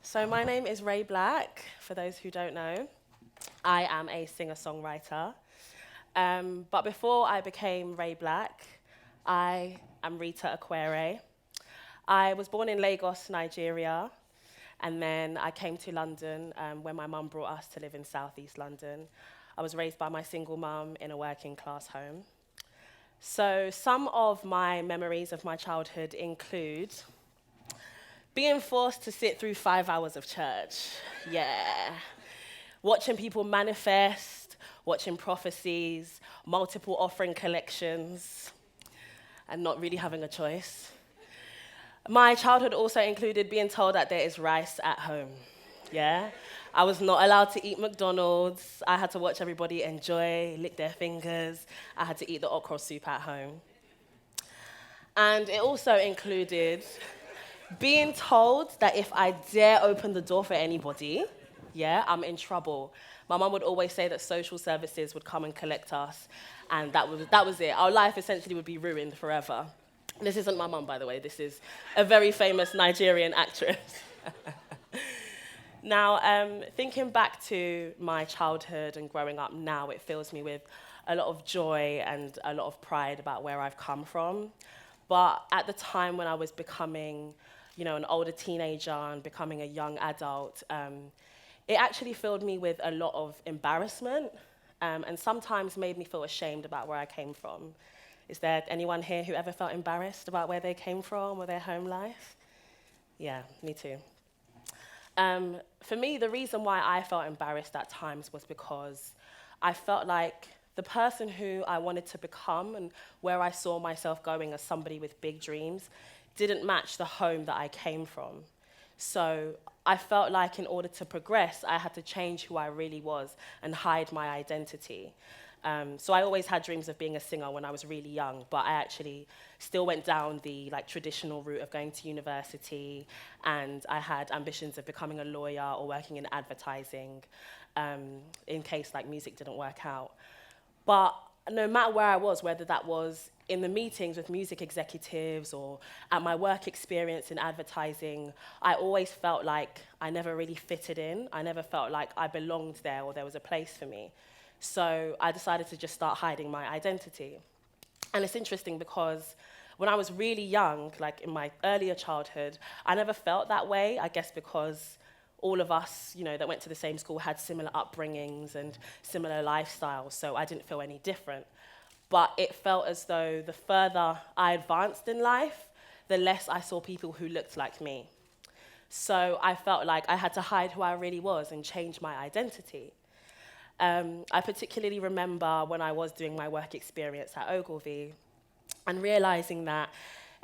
So my name is Ray Black, for those who don't know. I am a singer-songwriter. But before I became Ray Black, I am Rita Aquere. I was born in Lagos, Nigeria, and then I came to London when my mum brought us to live in Southeast London. I was raised by my single mum in a working class home. So some of my memories of my childhood include being forced to sit through 5 hours of church. Yeah. Watching people manifest, watching prophecies, multiple offering collections, and not really having a choice. My childhood also included being told that there is rice at home. Yeah. I was not allowed to eat McDonald's. I had to watch everybody enjoy, lick their fingers. I had to eat the okra soup at home. And it also included being told that if I dare open the door for anybody, yeah, I'm in trouble. My mum would always say that social services would come and collect us, and that was it. Our life essentially would be ruined forever. This isn't my mum, by the way. This is a very famous Nigerian actress. Now, thinking back to my childhood and growing up now, it fills me with a lot of joy and a lot of pride about where I've come from. But at the time when I was becoming, an older teenager and becoming a young adult, it actually filled me with a lot of embarrassment, and sometimes made me feel ashamed about where I came from. Is there anyone here who ever felt embarrassed about where they came from or their home life? Yeah, me too. For me, the reason why I felt embarrassed at times was because I felt like the person who I wanted to become and where I saw myself going as somebody with big dreams didn't match the home that I came from. So I felt like in order to progress, I had to change who I really was and hide my identity. So I always had dreams of being a singer when I was really young, but I actually still went down the traditional route of going to university, and I had ambitions of becoming a lawyer or working in advertising, in case music didn't work out. But no matter where I was, whether that was in the meetings with music executives or at my work experience in advertising, I always felt like I never really fitted in. I never felt like I belonged there or there was a place for me. So I decided to just start hiding my identity. And it's interesting because when I was really young, in my earlier childhood, I never felt that way, I guess because all of us, that went to the same school had similar upbringings and similar lifestyles, so I didn't feel any different. But it felt as though the further I advanced in life, the less I saw people who looked like me. So I felt like I had to hide who I really was and change my identity. I particularly remember when I was doing my work experience at Ogilvy and realizing that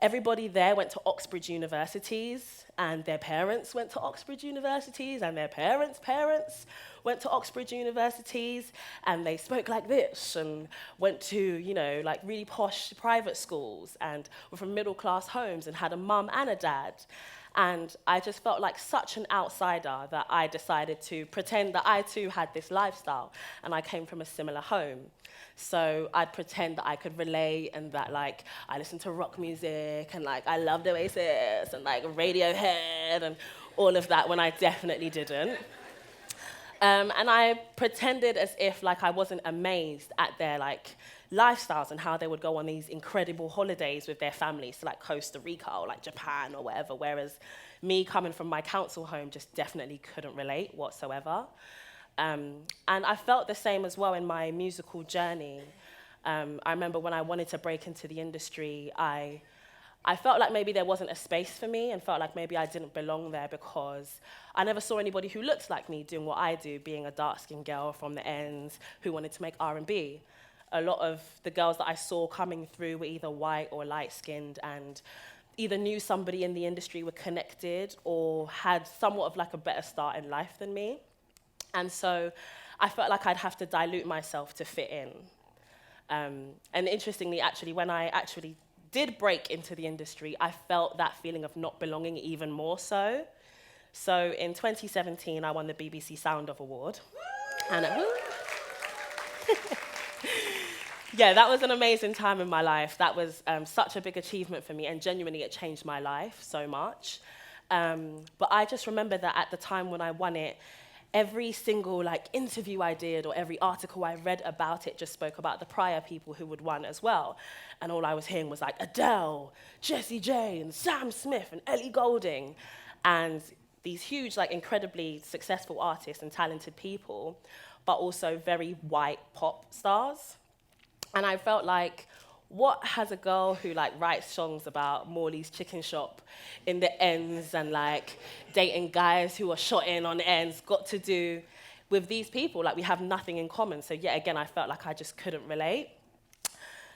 everybody there went to Oxbridge universities, and their parents went to Oxbridge universities, and their parents' parents went to Oxbridge universities, and they spoke like this, and went to, really posh private schools, and were from middle-class homes, and had a mum and a dad. And I just felt like such an outsider that I decided to pretend that I too had this lifestyle, and I came from a similar home. So I'd pretend that I could relate and that I listened to rock music and I loved Oasis and Radiohead and all of that when I definitely didn't. And I pretended as if I wasn't amazed at their lifestyles and how they would go on these incredible holidays with their families to Costa Rica or Japan or whatever, whereas me coming from my council home just definitely couldn't relate whatsoever. And I felt the same as well in my musical journey. I remember when I wanted to break into the industry, I felt like maybe there wasn't a space for me and felt like maybe I didn't belong there because I never saw anybody who looked like me doing what I do, being a dark-skinned girl from the ends who wanted to make R&B. A lot of the girls that I saw coming through were either white or light-skinned and either knew somebody in the industry, were connected, or had somewhat of a better start in life than me. And so I felt like I'd have to dilute myself to fit in. And interestingly, actually, when I actually did break into the industry, I felt that feeling of not belonging even more so. So in 2017, I won the BBC Sound Off Award. And yeah, that was an amazing time in my life. That was such a big achievement for me, and genuinely it changed my life so much. But I just remember that at the time when I won it, every single like interview I did or every article I read about it just spoke about the prior people who would won as well. And all I was hearing was like Adele, Jessie J, and Sam Smith, and Ellie Goulding. And these huge, like incredibly successful artists and talented people, but also very white pop stars. And I felt like, what has a girl who like writes songs about Morley's chicken shop in the ends and like dating guys who are shot in on ends got to do with these people? Like, we have nothing in common. So yet again, I felt like I just couldn't relate.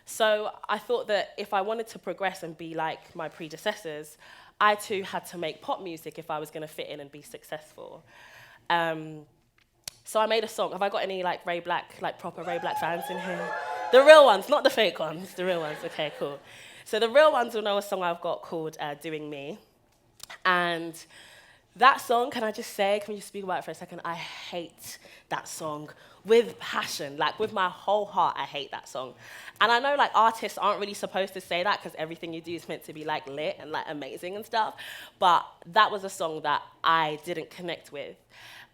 So I thought that if I wanted to progress and be like my predecessors, I too had to make pop music if I was going to fit in and be successful. So I made a song. Have I got any like Ray Black, like proper Ray Black fans in here? The real ones, not the fake ones, the real ones. Okay, cool. So the real ones will know a song I've got called Doing Me. And that song, can I just say, can we just speak about it for a second? I hate that song with passion, like with my whole heart, I hate that song. And I know like artists aren't really supposed to say that because everything you do is meant to be like lit and like amazing and stuff. But that was a song that I didn't connect with.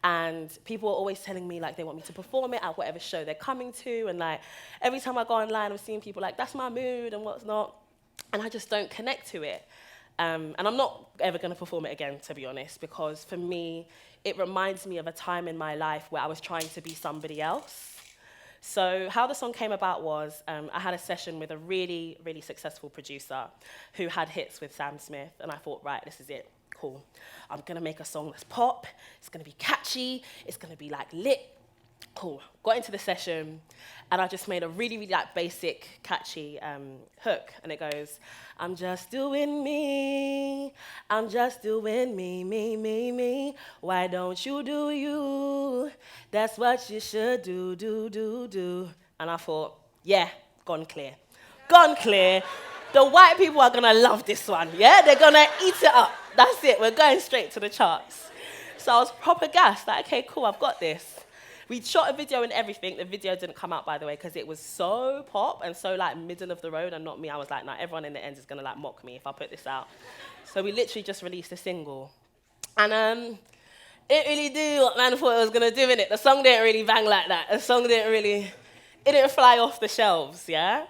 And people are always telling me like they want me to perform it at whatever show they're coming to. And like every time I go online, I'm seeing people like, that's my mood and what's not. And I just don't connect to it. And I'm not ever going to perform it again, to be honest, because for me, it reminds me of a time in my life where I was trying to be somebody else. So how the song came about was I had a session with a really, really successful producer who had hits with Sam Smith. And I thought, right, this is it. Cool. I'm going to make a song that's pop. It's going to be catchy. It's going to be like lit. Cool. Got into the session and I just made a really, really like basic, catchy hook. And it goes, I'm just doing me. I'm just doing me, me, me, me. Why don't you do you? That's what you should do, do, do, do. And I thought, yeah, gone clear. Gone clear. The white people are going to love this one, yeah? They're going to eat it up. That's it. We're going straight to the charts. So I was proper gassed. Like, okay, cool, I've got this. We shot a video and everything. The video didn't come out, by the way, because it was so pop and so, like, middle of the road and not me. I was like, nah, everyone in the end is going to, like, mock me if I put this out. So we literally just released a single. And it really did what man thought it was going to do, innit? The song didn't really bang like that. The song it didn't fly off the shelves, yeah?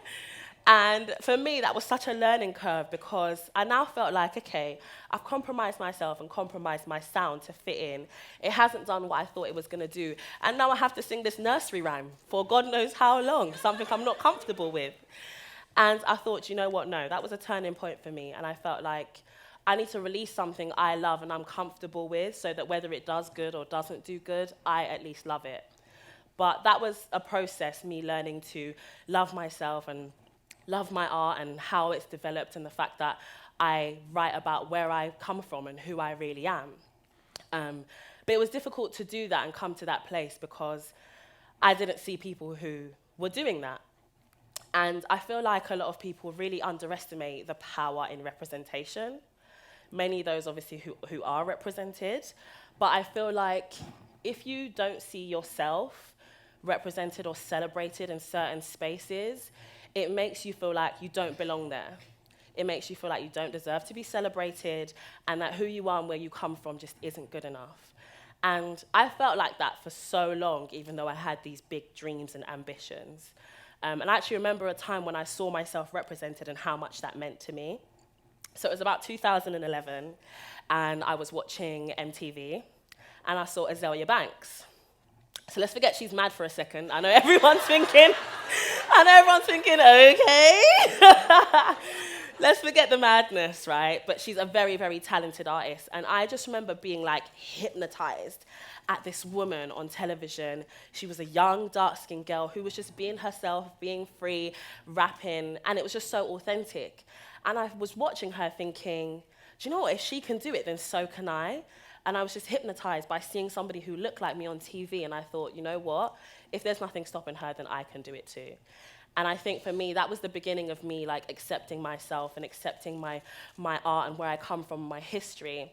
And for me, that was such a learning curve because I now felt like, okay, I've compromised myself and compromised my sound to fit in. It hasn't done what I thought it was going to do. And now I have to sing this nursery rhyme for God knows how long, something I'm not comfortable with. And I thought, you know what, no, that was a turning point for me. And I felt like I need to release something I love and I'm comfortable with so that whether it does good or doesn't do good, I at least love it. But that was a process, me learning to love myself and love my art and how it's developed and the fact that I write about where I come from and who I really am. But it was difficult to do that and come to that place because I didn't see people who were doing that. And I feel like a lot of people really underestimate the power in representation. Many of those, obviously, who are represented. But I feel like if you don't see yourself represented or celebrated in certain spaces, it makes you feel like you don't belong there. It makes you feel like you don't deserve to be celebrated and that who you are and where you come from just isn't good enough. And I felt like that for so long, even though I had these big dreams and ambitions. And I actually remember a time when I saw myself represented and how much that meant to me. So it was about 2011, and I was watching MTV, and I saw Azalea Banks. So let's forget she's mad for a second. I know everyone's thinking, okay. Let's forget the madness, right? But she's a very, very talented artist. And I just remember being like hypnotized at this woman on television. She was a young, dark-skinned girl who was just being herself, being free, rapping, and it was just so authentic. And I was watching her thinking, do you know what? If she can do it, then so can I. And I was just hypnotized by seeing somebody who looked like me on TV, and I thought, you know what? If there's nothing stopping her, then I can do it too. And I think for me, that was the beginning of me like accepting myself and accepting my art and where I come from, my history.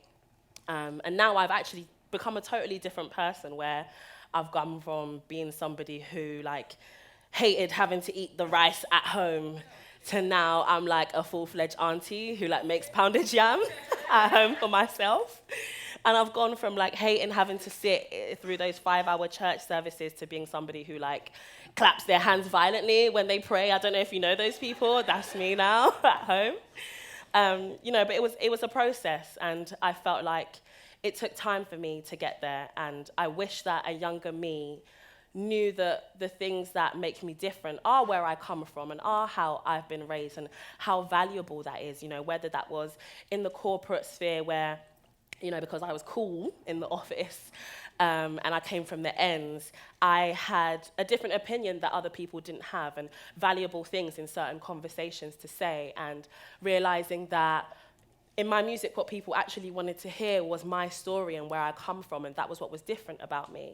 And now I've actually become a totally different person where I've gone from being somebody who like hated having to eat the rice at home to now I'm like a full-fledged auntie who like makes pounded yam. at home for myself. And I've gone from like hating having to sit through those 5-hour church services to being somebody who like claps their hands violently when they pray. I don't know if you know those people. That's me now at home. But it was a process, and I felt like it took time for me to get there. And I wish that a younger me knew that the things that make me different are where I come from and are how I've been raised and how valuable that is, whether that was in the corporate sphere where, because I was cool in the office and I came from the ends, I had a different opinion that other people didn't have and valuable things in certain conversations to say, and realizing that in my music, what people actually wanted to hear was my story and where I come from, and that was what was different about me.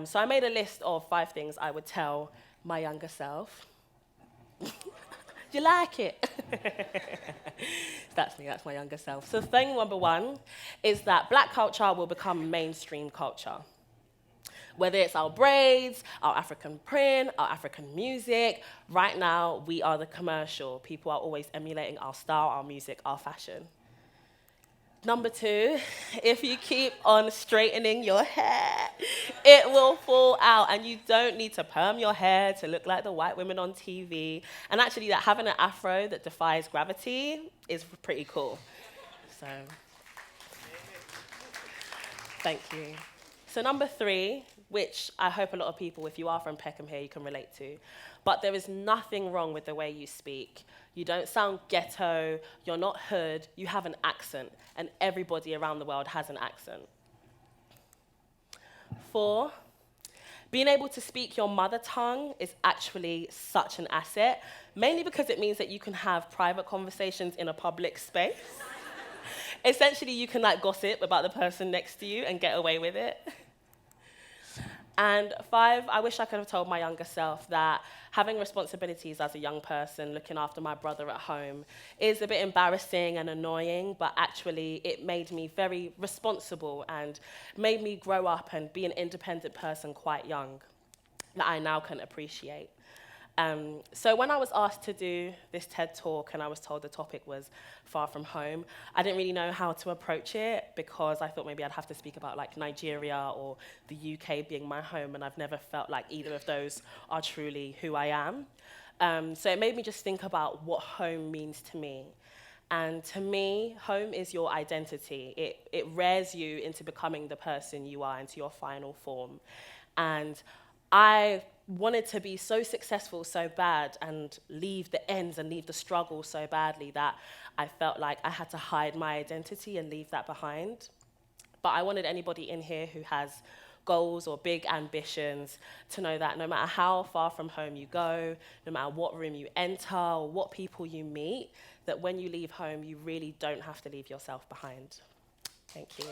So I made a list of 5 things I would tell my younger self. Do you like it? That's me, that's my younger self. So thing number 1 is that black culture will become mainstream culture. Whether it's our braids, our African print, our African music, right now we are the commercial. People are always emulating our style, our music, our fashion. Number 2, if you keep on straightening your hair, it will fall out, and you don't need to perm your hair to look like the white women on TV. And actually, that having an afro that defies gravity is pretty cool. So, thank you. So number 3, which I hope a lot of people, if you are from Peckham here, you can relate to, but there is nothing wrong with the way you speak. You don't sound ghetto, you're not hood, you have an accent, and everybody around the world has an accent. 4, being able to speak your mother tongue is actually such an asset, mainly because it means that you can have private conversations in a public space. Essentially, you can gossip about the person next to you and get away with it. And 5, I wish I could have told my younger self that having responsibilities as a young person, looking after my brother at home, is a bit embarrassing and annoying, but actually it made me very responsible and made me grow up and be an independent person quite young that I now can appreciate. So when I was asked to do this TED Talk and I was told the topic was far from home, I didn't really know how to approach it because I thought maybe I'd have to speak about Nigeria or the UK being my home, and I've never felt like either of those are truly who I am. So it made me just think about what home means to me. And to me, home is your identity. It rears you into becoming the person you are, into your final form. And I wanted to be so successful so bad and leave the ends and leave the struggle so badly that I felt like I had to hide my identity and leave that behind. But I wanted anybody in here who has goals or big ambitions to know that no matter how far from home you go, no matter what room you enter or what people you meet, that when you leave home, you really don't have to leave yourself behind. Thank you.